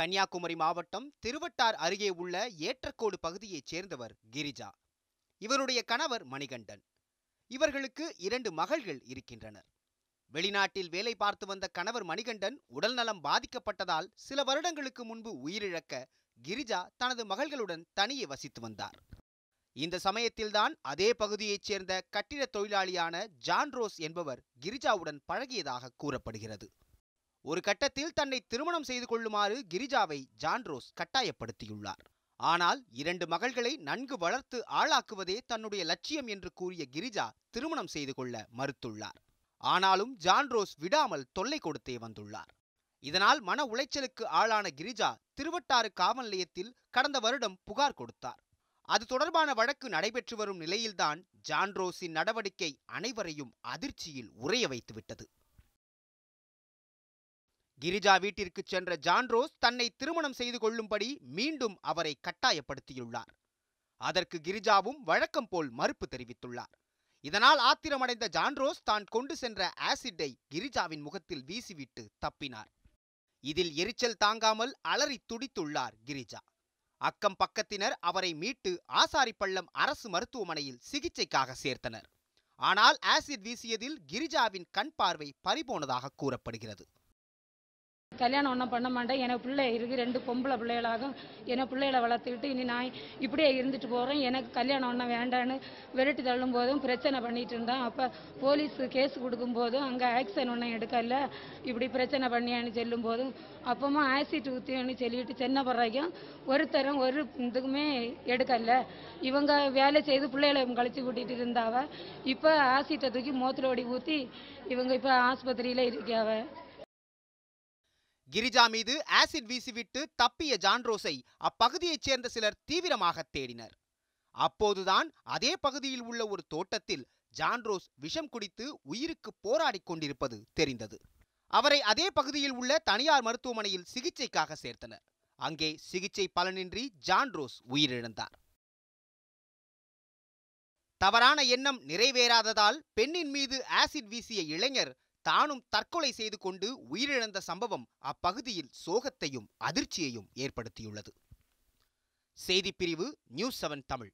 கன்னியாகுமரி மாவட்டம் திருவட்டார் அருகே உள்ள ஏற்றக்கோடு பகுதியைச் சேர்ந்தவர் கிரிஜா. இவருடைய கணவர் மணிகண்டன். இவர்களுக்கு 2 மகள்கள் இருக்கின்றனர். வெளிநாட்டில் வேலை பார்த்து வந்த கணவர் மணிகண்டன் உடல்நலம் பாதிக்கப்பட்டதால் சில வருடங்களுக்கு முன்பு உயிரிழக்க கிரிஜா தனது மகள்களுடன் தனியே வசித்து வந்தார். இந்த சமயத்தில்தான் அதே பகுதியைச் சேர்ந்த கட்டிட தொழிலாளியான ஜான்ரோஸ் என்பவர் கிரிஜாவுடன் பழகியதாக கூறப்படுகிறது. ஒரு கட்டத்தில் தன்னை திருமணம் செய்து கொள்ளுமாறு கிரிஜாவை ஜான்ரோஸ் கட்டாயப்படுத்தியுள்ளார். ஆனால் 2 மகள்களை நன்கு வளர்த்து ஆளாக்குவதே தன்னுடைய லட்சியம் என்று கூறிய கிரிஜா திருமணம் செய்து கொள்ள மறுத்துள்ளார். ஆனாலும் ஜான்ரோஸ் விடாமல் தொல்லை கொடுத்தே வந்துள்ளார். இதனால் மன உளைச்சலுக்கு ஆளான கிரிஜா திருவட்டாறு காவல் நிலையத்தில் கடந்த வருடம் புகார் கொடுத்தார். அது தொடர்பான வழக்கு நடைபெற்று வரும் நிலையில்தான் ஜான்ரோஸின் நடவடிக்கை அனைவரையும் அதிர்ச்சியில் உறைய வைத்துவிட்டது. கிரிஜா வீட்டிற்கு சென்ற ஜான்ரோஸ் தன்னை திருமணம் செய்து கொள்ளும்படி மீண்டும் அவரை கட்டாயப்படுத்தியுள்ளார். அதற்கு கிரிஜாவும் வழக்கம் போல் மறுப்பு தெரிவித்துள்ளார். இதனால் ஆத்திரமடைந்த ஜான்ரோஸ் தான் கொண்டு சென்ற ஆசிட்டை கிரிஜாவின் முகத்தில் வீசிவிட்டு தப்பினார். இதில் எரிச்சல் தாங்காமல் அலறி துடித்துள்ளார் கிரிஜா. அக்கம் பக்கத்தினர் அவரை மீட்டு ஆசாரிப்பள்ளம் அரசு மருத்துவமனையில் சிகிச்சைக்காக சேர்த்தனர். ஆனால் ஆசிட் வீசியதில் கிரிஜாவின் கண் பார்வை பறிபோனதாக கூறப்படுகிறது. கல்யாணம் ஒன்றும் பண்ண மாட்டேன், எனக்கு பிள்ளை இருக்குது, 2 பொம்பளை பிள்ளைகளாகும், என்னை பிள்ளைகளை வளர்த்துக்கிட்டு இனி நான் இப்படியே இருந்துட்டு போகிறேன், எனக்கு கல்யாணம் ஒன்றும் வேண்டான்னு விரட்டி தள்ளும் போதும் பிரச்சனை பண்ணிட்டு இருந்தேன். அப்போ போலீஸ் கேஸ் கொடுக்கும் போதும் அங்கே ஆக்ஷன் ஒன்றும் எடுக்கல, இப்படி பிரச்சனை பண்ணியான்னு சொல்லும் போதும் அப்பமா ஆசிட் ஊற்றின்னு சொல்லிட்டு சென்னை வரைக்கும் ஒருத்தரும் ஒரு இதுக்குமே எடுக்கல. இவங்க வேலை செய்து பிள்ளைகளை கழிச்சு கூட்டிகிட்டு இருந்தாவ. இப்போ ஆசிட்டை தூக்கி மோத்திரோடி ஊற்றி இவங்க இப்போ ஆஸ்பத்திரியில் இருக்காவ. கிரிஜா மீது ஆசிட் வீசிவிட்டு தப்பிய ஜான்ரோஸை அப்பகுதியைச் சேர்ந்த சிலர் தீவிரமாக தேடினர். அப்போதுதான் அதே பகுதியில் உள்ள ஒரு தோட்டத்தில் ஜான்ரோஸ் விஷம் குடித்து உயிருக்கு போராடி கொண்டிருப்பது தெரிந்தது. அவரை அதே பகுதியில் உள்ள தனியார் மருத்துவமனையில் சிகிச்சைக்காக சேர்த்தனர். அங்கே சிகிச்சை பலனின்றி ஜான்ரோஸ் உயிரிழந்தார். தவறான எண்ணம் நிறைவேறாததால் பெண்ணின் மீது ஆசிட் வீசிய இளைஞர் தானும் தற்கொலை செய்து கொண்டு உயிரிழந்த சம்பவம் அப்பகுதியில் சோகத்தையும் அதிர்ச்சியையும் ஏற்படுத்தியுள்ளது. செய்திப்பிரிவு நியூஸ் 7 தமிழ்.